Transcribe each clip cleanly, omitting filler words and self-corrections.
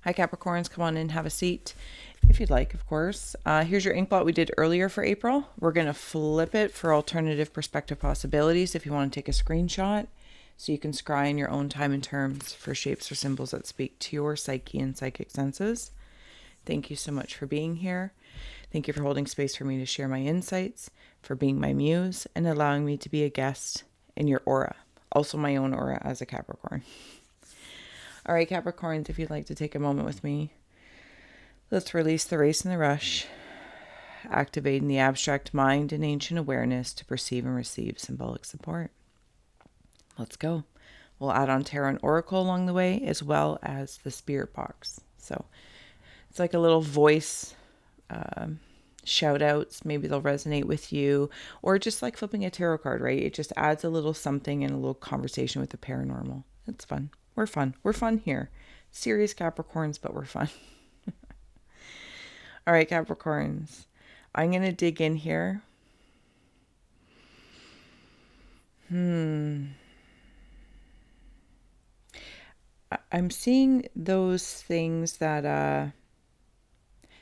Hi Capricorns, come on in, have a seat if you'd like, of course. Here's your ink blot we did earlier for April. We're going to flip it for alternative perspective possibilities if you want to take a screenshot so you can scry in your own time and terms for shapes or symbols that speak to your psyche and psychic senses. Thank you so much for being here. Thank you for holding space for me to share my insights, for being my muse, and allowing me to be a guest in your aura. Also my own aura as a Capricorn. All right, Capricorns, if you'd like to take a moment with me, let's release the race and the rush, activating the abstract mind and ancient awareness to perceive and receive symbolic support. Let's go. We'll add on tarot and oracle along the way, as well as the spirit box. So it's like a little voice shout outs. Maybe they'll resonate with you, or just like flipping a tarot card, right? It just adds a little something and a little conversation with the paranormal. It's fun. We're fun. We're fun here. Serious Capricorns, but we're fun. All right, Capricorns. I'm going to dig in here. I'm seeing those things that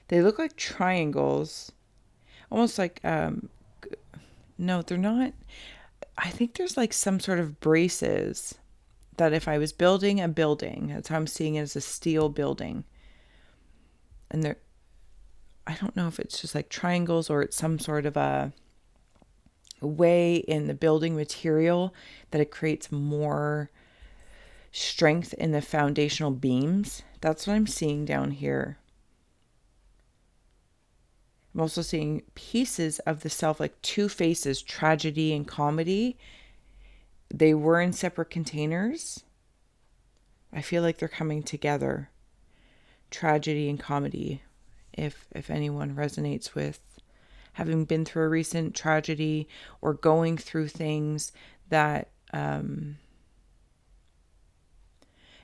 they look like triangles. Almost like, no, they're not. I think there's like some sort of braces that if I was building a building, that's how I'm seeing it, as a steel building. And I don't know if it's just like triangles or it's some sort of a way in the building material that it creates more strength in the foundational beams. That's what I'm seeing down here. I'm also seeing pieces of the self, like two faces, tragedy and comedy. They were in separate containers. I feel like they're coming together. Tragedy and comedy. If anyone resonates with having been through a recent tragedy or going through things that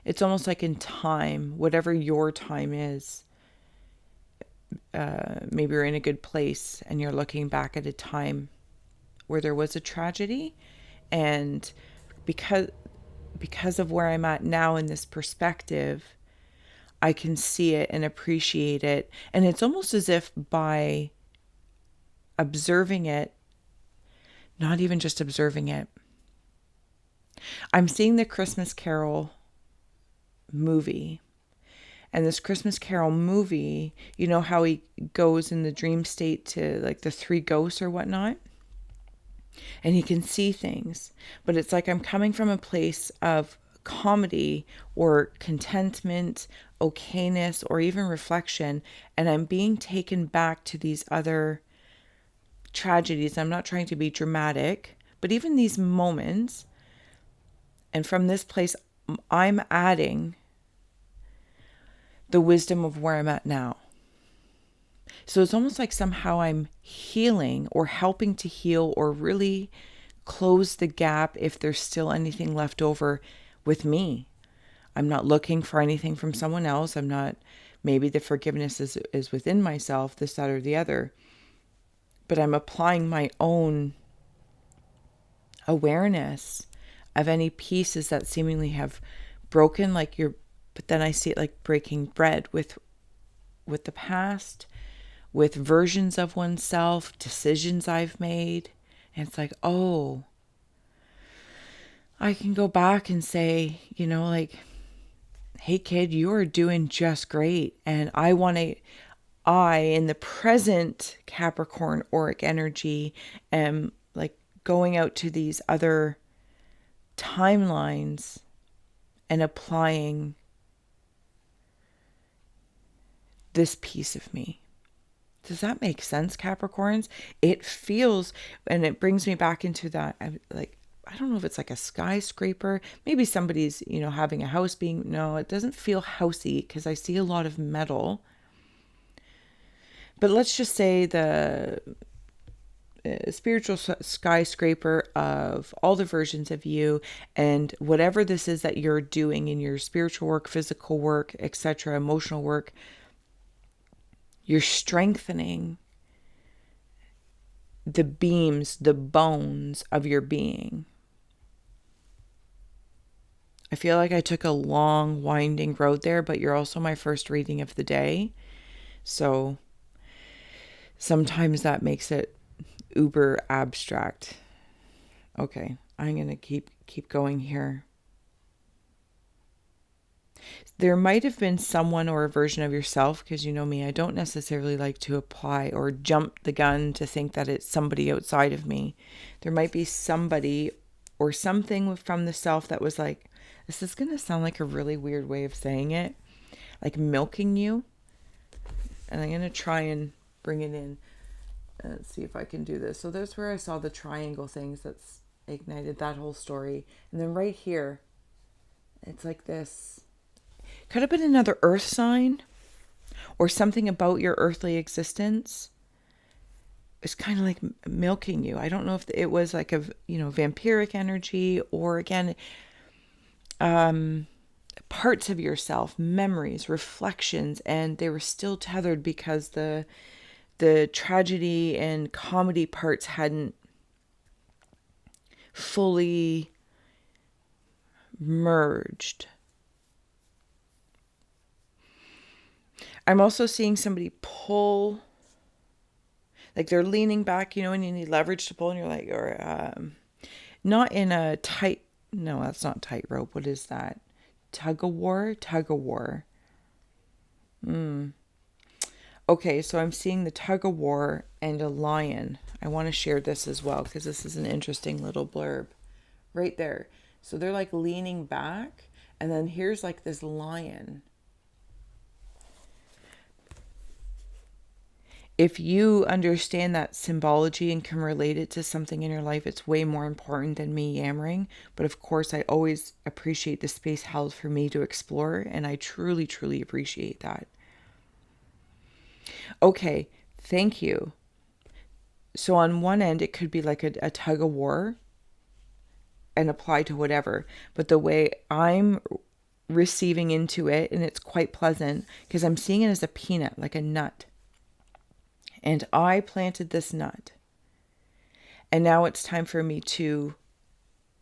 it's almost like in time, whatever your time is, maybe you're in a good place and you're looking back at a time where there was a tragedy, and because of where I'm at now in this perspective, I can see it and appreciate it. And it's almost as if by observing it, not even just observing it, I'm seeing the Christmas Carol movie. And this Christmas Carol movie, you know how he goes in the dream state to like the three ghosts or whatnot? And he can see things. But it's like I'm coming from a place of comedy or contentment, okayness, or even reflection. And I'm being taken back to these other tragedies. I'm not trying to be dramatic, but even these moments. And from this place, I'm adding the wisdom of where I'm at now. So it's almost like somehow I'm healing or helping to heal or really close the gap if there's still anything left over with me. I'm not looking for anything from someone else. I'm not, maybe the forgiveness is within myself, this, that, or the other. But I'm applying my own awareness of any pieces that seemingly have broken, but then I see it like breaking bread with the past, with versions of oneself, decisions I've made. And it's like, oh, I can go back and say, like, hey kid, you are doing just great. And I, in the present Capricorn auric energy, am like going out to these other timelines and applying this piece of me. Does that make sense, Capricorns? It feels, and it brings me back into that, I don't know if it's like a skyscraper. Maybe somebody's, having a house no, it doesn't feel housey because I see a lot of metal. But let's just say the spiritual skyscraper of all the versions of you, and whatever this is that you're doing in your spiritual work, physical work, etc., emotional work, you're strengthening the beams, the bones of your being. I feel like I took a long, winding road there, but you're also my first reading of the day. So sometimes that makes it uber abstract. Okay, I'm going to keep going here. There might have been someone or a version of yourself, because you know me, I don't necessarily like to apply or jump the gun to think that it's somebody outside of me. There might be somebody or something from the self that was like, this is going to sound like a really weird way of saying it, like milking you. And I'm going to try and bring it in. Let's see if I can do this. So there's where I saw the triangle things that's ignited that whole story. And then right here, it's like this. Could have been another earth sign or something about your earthly existence. It's kind of like milking you. I don't know if it was like a, vampiric energy, or again, parts of yourself, memories, reflections, and they were still tethered because the tragedy and comedy parts hadn't fully merged. I'm also seeing somebody pull, like they're leaning back, and you need leverage to pull, and you're like, or not in a tight, no, that's not tightrope. What is that? Tug of war. Okay, so I'm seeing the tug of war and a lion. I want to share this as well because this is an interesting little blurb right there. So they're like leaning back, and then here's like this lion. If you understand that symbology and can relate it to something in your life, it's way more important than me yammering. But of course, I always appreciate the space held for me to explore, and I truly, truly appreciate that. Okay, thank you. So on one end, it could be like a tug of war and apply to whatever. But the way I'm receiving into it, and it's quite pleasant, because I'm seeing it as a peanut, like a nut. And I planted this nut. And now it's time for me to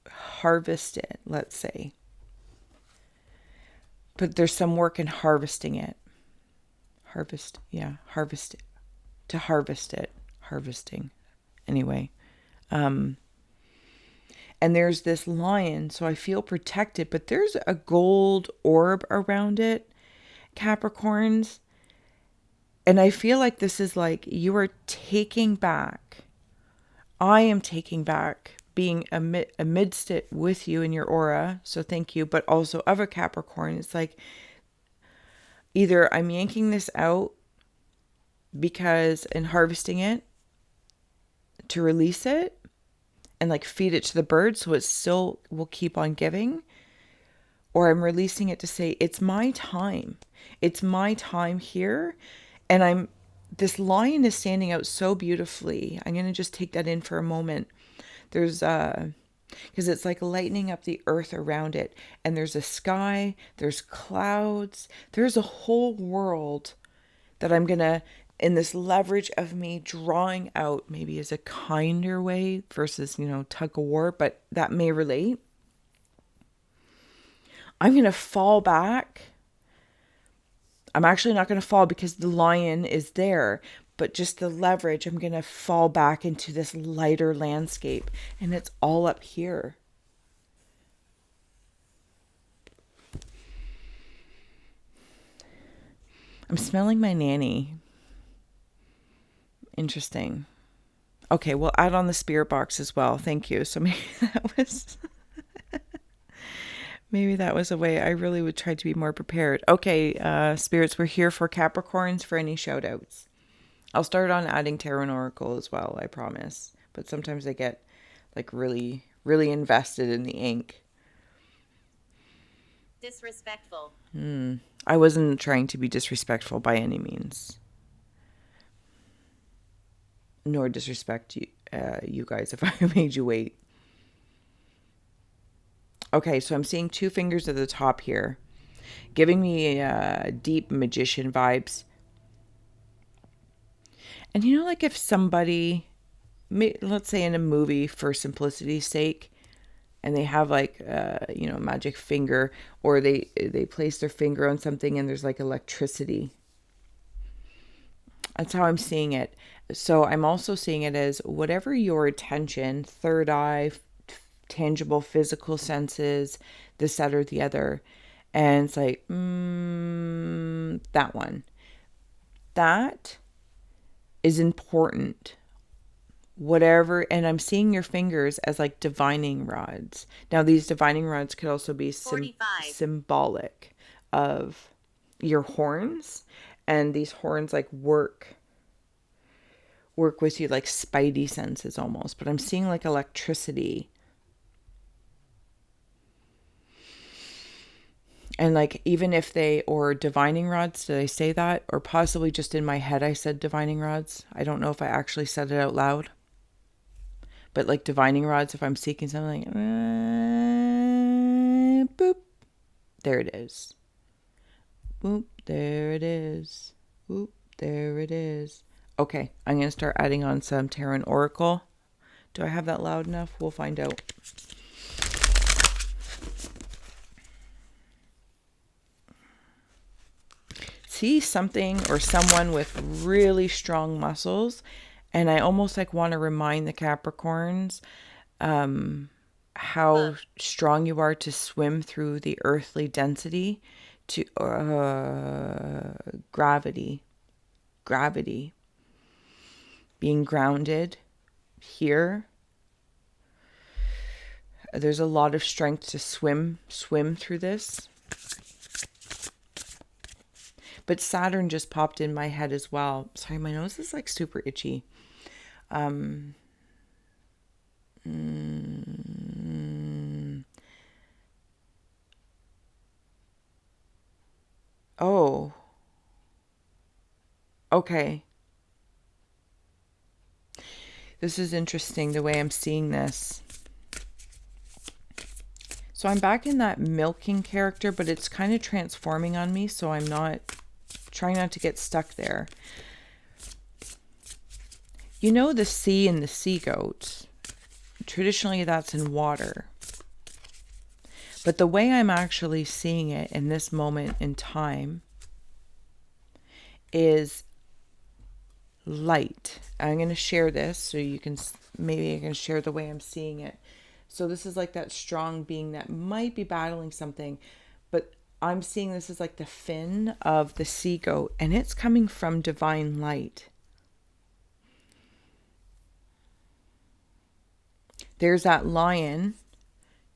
harvest it, let's say. But there's some work in harvesting it. Harvest it. To harvest it. Harvesting. Anyway. And there's this lion, so I feel protected, but there's a gold orb around it, Capricorns. And I feel like this is like you are taking back. I am taking back being amidst it with you in your aura. So thank you. But also of a Capricorn, it's like either I'm yanking this out because in harvesting it to release it and like feed it to the birds so it still will keep on giving. Or I'm releasing it to say, it's my time. It's my time here. And this lion is standing out so beautifully. I'm going to just take that in for a moment. There's, because it's like lightening up the earth around it. And there's a sky, there's clouds, there's a whole world that I'm going to, in this leverage of me drawing out, maybe as a kinder way versus, tug of war, but that may relate. I'm going to fall back. I'm actually not going to fall because the lion is there, but just the leverage, I'm going to fall back into this lighter landscape, and it's all up here. I'm smelling my nanny. Interesting. Okay, we'll add on the spirit box as well. Thank you. So maybe that was... Maybe that was a way I really would try to be more prepared. Okay, spirits, we're here for Capricorns for any shout outs. I'll start on adding Tarot and Oracle as well, I promise. But sometimes I get like really, really invested in the ink. Disrespectful. I wasn't trying to be disrespectful by any means. Nor disrespect you guys if I made you wait. Okay, so I'm seeing two fingers at the top here, giving me deep magician vibes. And like if somebody, let's say in a movie for simplicity's sake, and they have like magic finger, or they place their finger on something and there's like electricity. That's how I'm seeing it. So I'm also seeing it as whatever your attention, third eye, tangible physical senses, this, that, or the other. And it's like, that one. That is important. Whatever, and I'm seeing your fingers as like divining rods. Now, these divining rods could also be symbolic of your horns, and these horns like work with you like spidey senses almost, but I'm seeing like electricity. And like, even if they, or divining rods, did I say that? Or possibly just in my head I said divining rods. I don't know if I actually said it out loud. But like divining rods, if I'm seeking something, like, boop, there it is. Boop, there it is. Boop, there it is. Okay, I'm going to start adding on some tarot and oracle. Do I have that loud enough? We'll find out. See something or someone with really strong muscles, and I almost like want to remind the Capricorns how strong you are to swim through the earthly density to gravity, being grounded here. There's a lot of strength to swim through this. But Saturn just popped in my head as well. Sorry, my nose is like super itchy. Oh. Okay. This is interesting the way I'm seeing this. So I'm back in that milking character, but it's kind of transforming on me, so I'm trying not to get stuck there. You know the sea and the sea goat. Traditionally, that's in water. But the way I'm actually seeing it in this moment in time is light. I'm going to share this so you can, maybe I can share the way I'm seeing it. So this is like that strong being that might be battling something, but I'm seeing this as like the fin of the sea goat, and it's coming from divine light. There's that lion,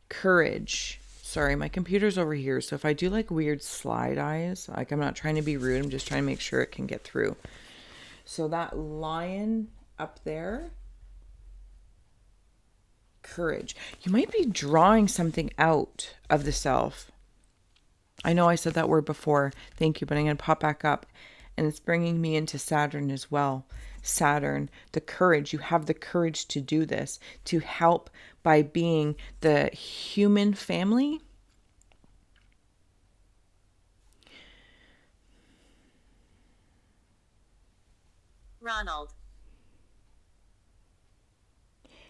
courage. Sorry, my computer's over here, so if I do like weird slide eyes, like I'm not trying to be rude, I'm just trying to make sure it can get through. So that lion up there, courage. You might be drawing something out of the self. I know I said that word before. Thank you, but I'm going to pop back up. And it's bringing me into Saturn as well. Saturn, the courage. You have the courage to do this, to help by being the human family. Ronald.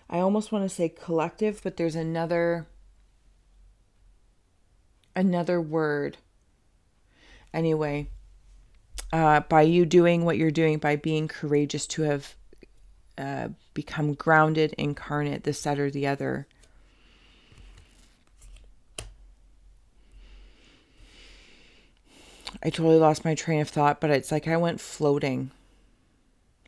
I almost want to say collective, but there's another word. Anyway, by you doing what you're doing, by being courageous to have become grounded, incarnate, this, that, or the other. I totally lost my train of thought, but it's like I went floating.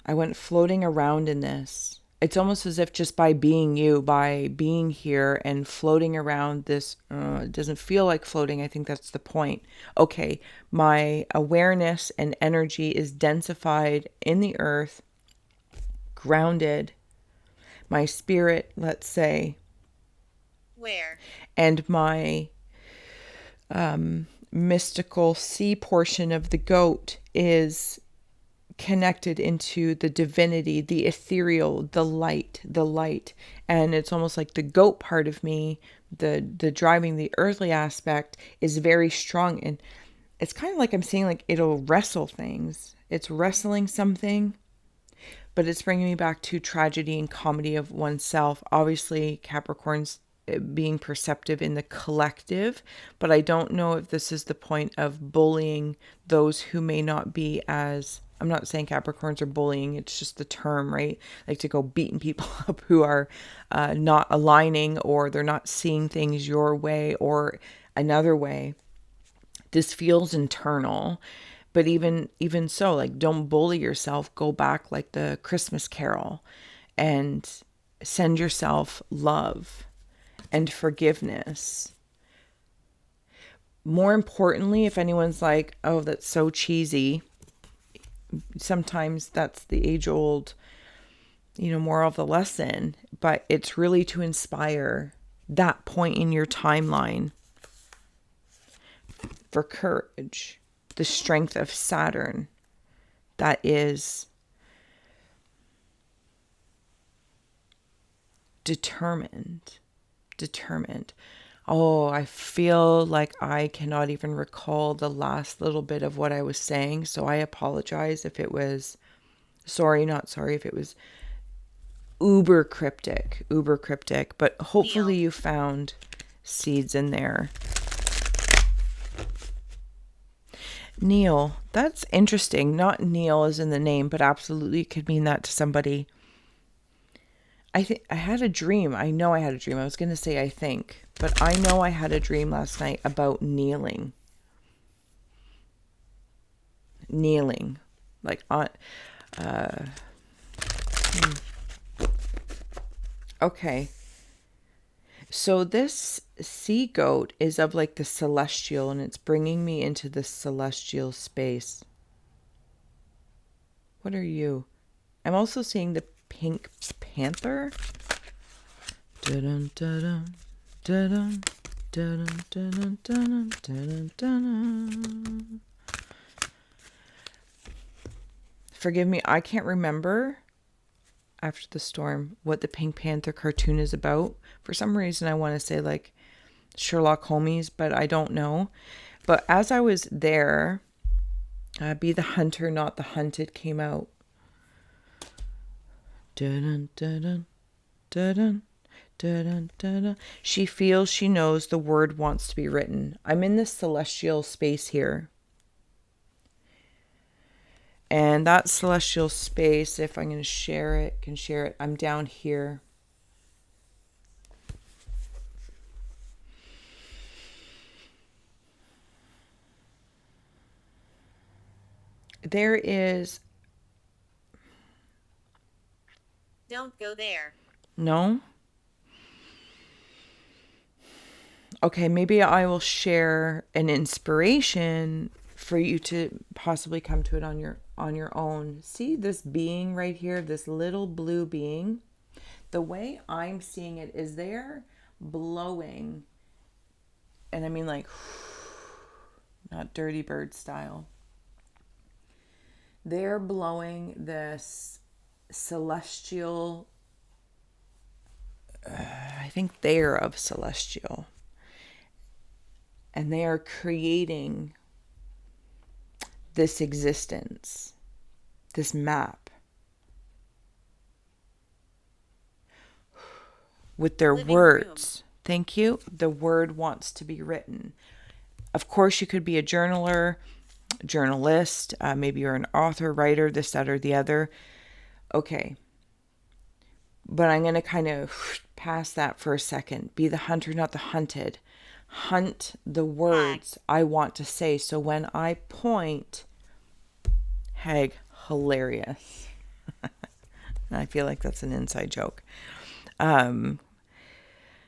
I went floating around in this. It's almost as if just by being you, by being here and floating around this, it doesn't feel like floating. I think that's the point. Okay, my awareness and energy is densified in the earth, grounded. My spirit, let's say. Where? And my mystical sea portion of the goat is connected into the divinity, the ethereal, the light. And it's almost like the goat part of me, the driving the earthly aspect is very strong. And it's kind of like I'm seeing like it'll wrestle things. It's wrestling something, but it's bringing me back to tragedy and comedy of oneself. Obviously, Capricorn's being perceptive in the collective, but I don't know if this is the point of bullying those who may not be as, I'm not saying Capricorns are bullying, it's just the term, right? Like to go beating people up who are not aligning, or they're not seeing things your way or another way. This feels internal, but even so, like, don't bully yourself. Go back like the Christmas Carol and send yourself love and forgiveness. More importantly, if anyone's like, oh, that's so cheesy, sometimes that's the age old, moral of the lesson, but it's really to inspire that point in your timeline for courage, the strength of Saturn that is determined. Oh, I feel like I cannot even recall the last little bit of what I was saying, so I apologize if it was not sorry if it was uber cryptic, but hopefully you found seeds in there. Neil, that's interesting. Not Neil as in the name, but absolutely it could mean that to somebody. I think I had a dream. I know I had a dream. I was going to say I think, but I know I had a dream last night about kneeling. Kneeling. Like on Okay. So this sea goat is of like the celestial, and it's bringing me into the celestial space. What are you? I'm also seeing the pink panther. Dun, dun, dun, dun, dun, dun, dun, dun. Forgive me, I can't remember after the storm what the Pink Panther cartoon is about. For some reason I want to say like Sherlock Holmes, but I don't know. But as I was there, Be the Hunter, Not the Hunted came out. Dun, dun, dun, dun, dun, dun, dun. She feels, she knows, the word wants to be written. I'm in this celestial space here. And that celestial space, if I'm going to share it, can share it. I'm down here. There is... Don't go there. No? Okay, maybe I will share an inspiration for you to possibly come to it on your own. See this being right here, this little blue being? The way I'm seeing it is they're blowing, and I mean like not Dirty Bird style. They're blowing this celestial, I think they're of celestial, and they are creating this existence, this map, with their Living words. room. Thank you. The word wants to be written. Of course, you could be a journaler, journalist, maybe you're an author, writer, this, that, or the other. Okay. But I'm going to kind of pass that for a second. Be the hunter, not the hunted. Hunt the words I want to say. So when I point, Hag, hilarious. I feel like that's an inside joke.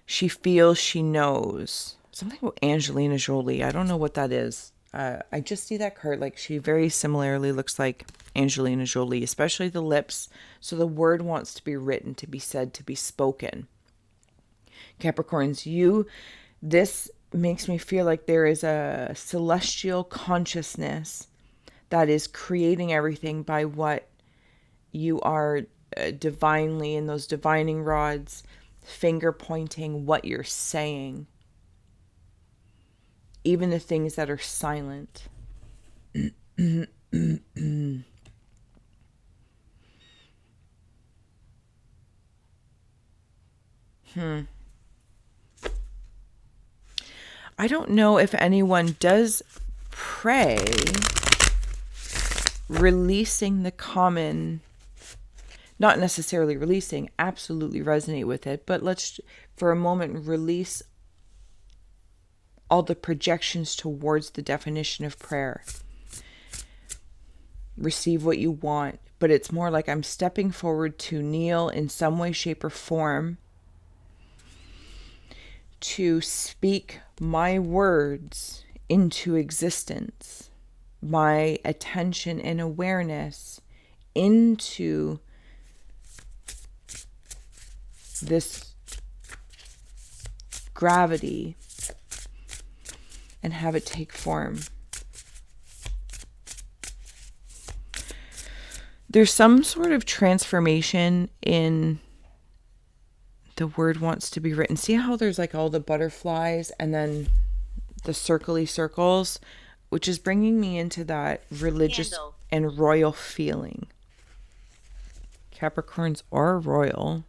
She feels, she knows. Something about Angelina Jolie. I don't know what that is. I just see that card. Like, she very similarly looks like Angelina Jolie, especially the lips. So the word wants to be written, to be said, to be spoken. Capricorns, this makes me feel like there is a celestial consciousness that is creating everything by what you are divinely, in those divining rods, finger pointing what you're saying. Even the things that are silent. I don't know if anyone does pray releasing the common, not necessarily releasing, absolutely resonate with it, but let's for a moment release all the projections towards the definition of prayer. Receive what you want, but it's more like I'm stepping forward to kneel in some way, shape, or form to speak my words into existence, my attention and awareness into this gravity and have it take form. There's some sort of transformation in the word wants to be written. See how there's like all the butterflies and then the circly circles, which is bringing me into that religious Candle. and royal feeling. Capricorns are royal.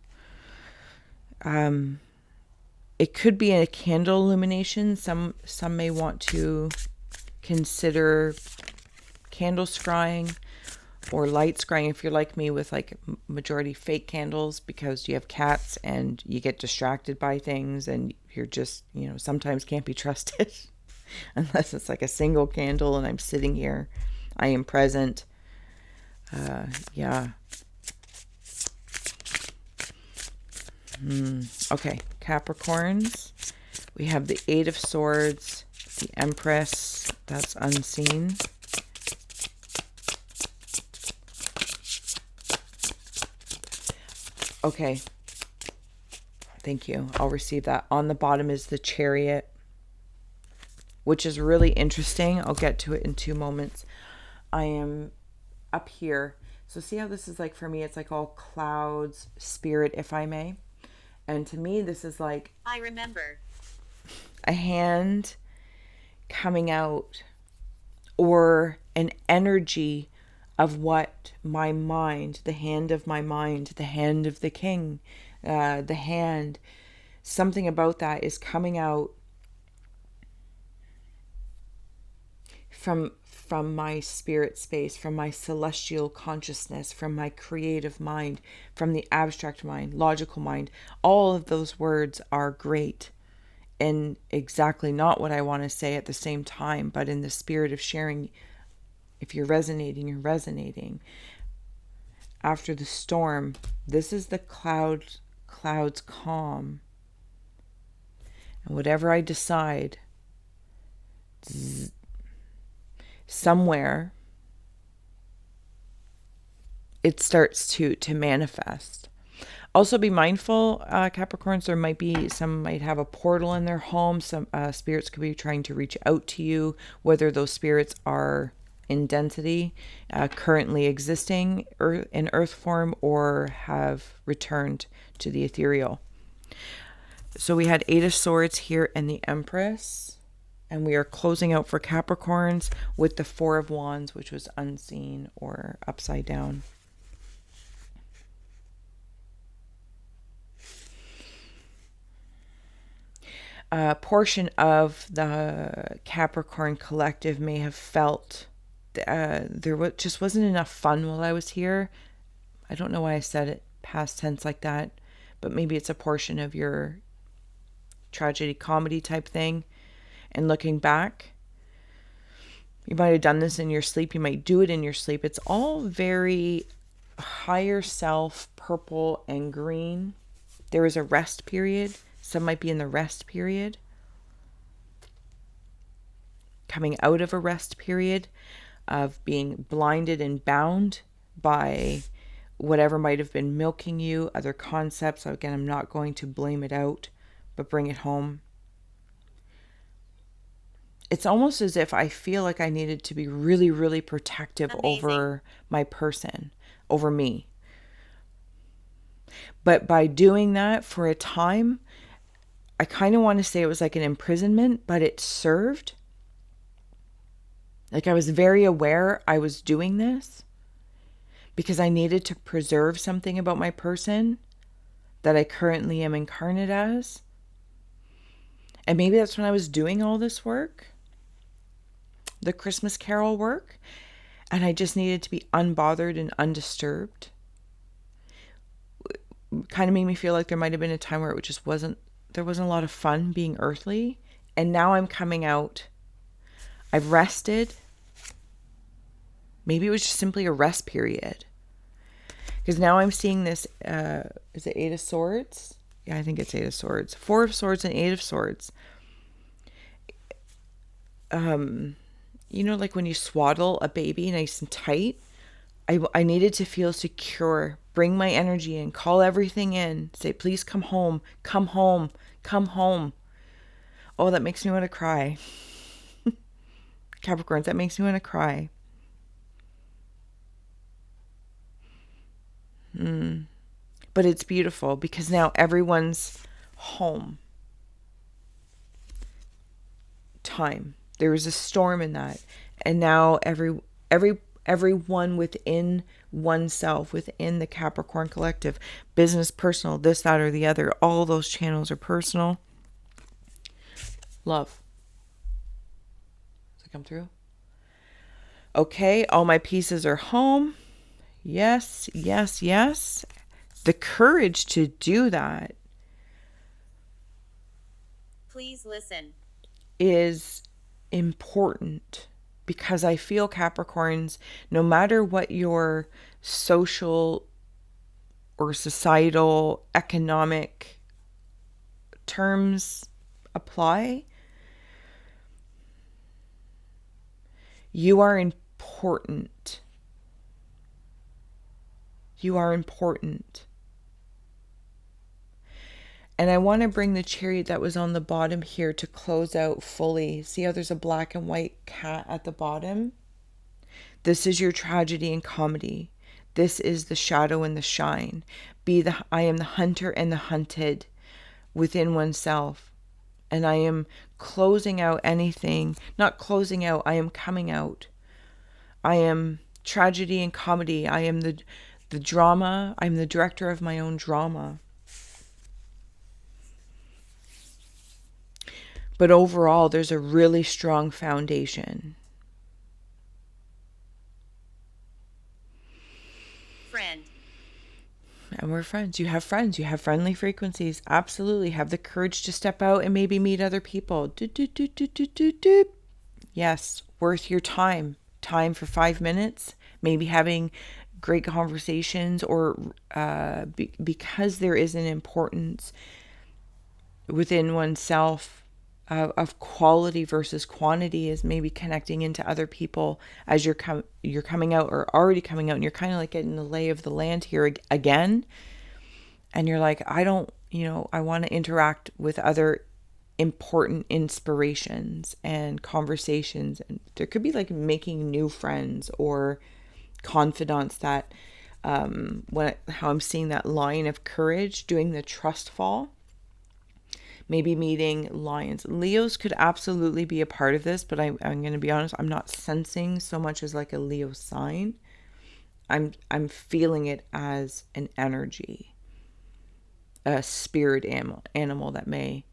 It could be a candle illumination. Some may want to consider candle scrying or light scrying if you're like me with like majority fake candles because you have cats and you get distracted by things and you're just, sometimes can't be trusted unless it's like a single candle and I'm sitting here. I am present. Yeah. Okay, Capricorns. We have the Eight of Swords, the Empress, that's unseen. Okay. Thank you. I'll receive that. On the bottom is the Chariot, which is really interesting. I'll get to it in 2 moments. I am up here. So see how this is like for me? It's like all clouds, spirit, if I may. And to me, this is like I remember. a hand coming out or an energy of what my mind, the hand of my mind, the hand of the king, the hand, something about that is coming out from my spirit space, from my celestial consciousness, from my creative mind, from the abstract mind, logical mind. All of those words are great and exactly not what I want to say at the same time, but in the spirit of sharing. If you're resonating, you're resonating. After the storm, this is the clouds calm. And whatever I decide, somewhere it starts to manifest. Also be mindful, Capricorns, there might be, some might have a portal in their home. Some spirits could be trying to reach out to you, whether those spirits are in density, currently existing in earth form, or have returned to the ethereal. So we had Eight of Swords here and the Empress, and we are closing out for Capricorns with the Four of Wands, which was unseen or upside down. A portion of the Capricorn collective may have felt just wasn't enough fun while I was here. I don't know why I said it past tense like that, but maybe it's a portion of your tragedy comedy type thing. And looking back, you might have done this in your sleep. You might do it in your sleep. It's all very higher self, purple and green. There is a rest period. Some might be in the rest period. Coming out of a rest period of being blinded and bound by whatever might have been milking you, other concepts. Again, I'm not going to blame it out, but bring it home. It's almost as if I feel like I needed to be really, really protective over my person, over me. But by doing that for a time, I kind of want to say it was like an imprisonment, but it served. Like I was very aware I was doing this because I needed to preserve something about my person that I currently am incarnate as. And maybe that's when I was doing all this work, the Christmas Carol work, and I just needed to be unbothered and undisturbed. Kind of made me feel like there might have been a time where it just there wasn't a lot of fun being earthly. And now I'm coming out. I've rested. Maybe it was just simply a rest period. Because now I'm seeing this, is it Eight of Swords? Yeah, I think it's Eight of Swords. Four of Swords and Eight of Swords. Like when you swaddle a baby nice and tight, I needed to feel secure, bring my energy in, call everything in, say, please come home, come home, come home. Oh, that makes me want to cry. Capricorns, that makes me want to cry. But it's beautiful because now everyone's home. Time. There was a storm in that. And now everyone within oneself, within the Capricorn collective, business, personal, this, that, or the other, all those channels are personal. Love. Does it come through? Okay, all my pieces are home. Yes, yes, yes. The courage to do that. Please listen. Is important because I feel, Capricorns, no matter what your social or societal economic terms apply, you are important. You are important. And I want to bring the Chariot that was on the bottom here to close out fully. See how there's a black and white cat at the bottom? This is your tragedy and comedy. This is the shadow and the shine. I am the hunter and the hunted within oneself. And I am closing out anything. Not closing out, I am coming out. I am tragedy and comedy. I am the drama. I'm the director of my own drama. But overall, there's a really strong foundation. Friend. And we're friends. You have friends. You have friendly frequencies. Absolutely. Have the courage to step out and maybe meet other people. Yes. Worth your time. Time for 5 minutes. Maybe having great conversations, or because there is an importance within oneself of quality versus quantity, is maybe connecting into other people as you're coming out or already coming out, and you're kind of like getting the lay of the land here again. And you're like, I want to interact with other important inspirations and conversations. And there could be like making new friends or confidants that, how I'm seeing that line of courage, doing the trust fall. Maybe meeting lions. Leos could absolutely be a part of this, but I'm going to be honest, I'm not sensing so much as like a Leo sign. I'm feeling it as an energy, a spirit animal that may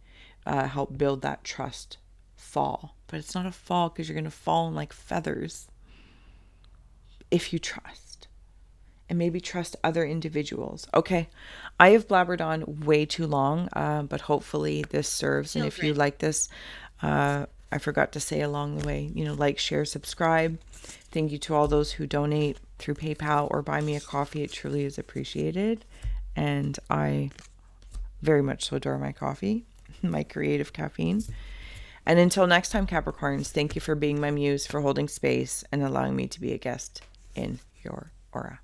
help build that trust fall. But it's not a fall because you're going to fall in like feathers if you trust. And maybe trust other individuals. Okay, I have blabbered on way too long, but hopefully this serves. Children. And if you like this, I forgot to say along the way, like, share, subscribe. Thank you to all those who donate through PayPal or buy me a coffee. It truly is appreciated. And I very much so adore my coffee, my creative caffeine. And until next time, Capricorns, thank you for being my muse, for holding space and allowing me to be a guest in your aura.